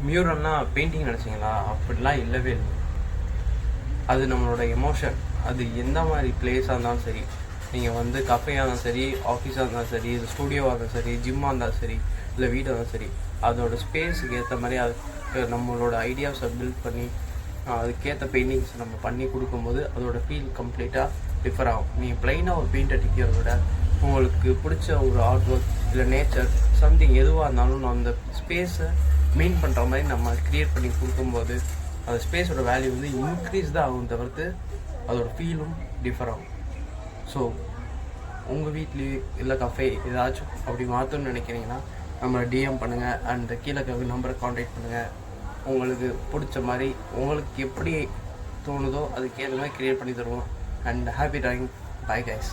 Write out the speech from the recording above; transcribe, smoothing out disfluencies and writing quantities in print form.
மியூரல்னா painting நினச்சிங்களா? அப்படிலாம் இல்லவே இல்லை. அது நம்மளோட எமோஷன். அது எந்த மாதிரி பிளேஸாக இருந்தாலும் சரி, நீங்கள் வந்து கஃபேயாக இருந்தாலும் சரி, ஆஃபீஸாக இருந்தாலும் சரி, இல்லை ஸ்டூடியோவாக இருந்தாலும் சரி, ஜிம்மாக இருந்தாலும் சரி, இல்லை வீடாக இருந்தாலும் சரி, அதோட ஸ்பேஸுக்கு ஏற்ற மாதிரி அது நம்மளோட ஐடியாஸை பில்ட் பண்ணி அதுக்கேற்ற பெயிண்டிங்ஸ் நம்ம பண்ணி கொடுக்கும்போது அதோட ஃபீல் கம்ப்ளீட்டாக டிஃபர் ஆகும். நீங்கள் ப்ளைனாக ஒரு பெயிண்ட் அடிக்கிறத விட உங்களுக்கு பிடிச்ச ஒரு ஆர்ட் ஒர்க் இல்லை நேச்சர் சம்திங் எதுவாக இருந்தாலும் அந்த ஸ்பேஸை மெயின் பண்ணுற மாதிரி நம்ம க்ரியேட் பண்ணி கொடுக்கும்போது அந்த ஸ்பேஸோட வேல்யூ வந்து இன்க்ரீஸ் தான் ஆகும் தவிர்த்து அதோட ஃபீலும் டிஃபர் ஆகும். ஸோ உங்கள் வீட்லேயே இல்லை கஃபே ஏதாச்சும் அப்படி மாற்றணும்னு நினைக்கிறீங்கன்னா நம்மளை டிஎம் பண்ணுங்கள். அண்ட் கீழே நம்பரை காண்டாக்ட் பண்ணுங்கள். உங்களுக்கு பிடிச்ச மாதிரி உங்களுக்கு எப்படி தோணுதோ அதுக்கேற்ற மாதிரி க்ரியேட் பண்ணி தருவோம். And happy drawing. Bye guys.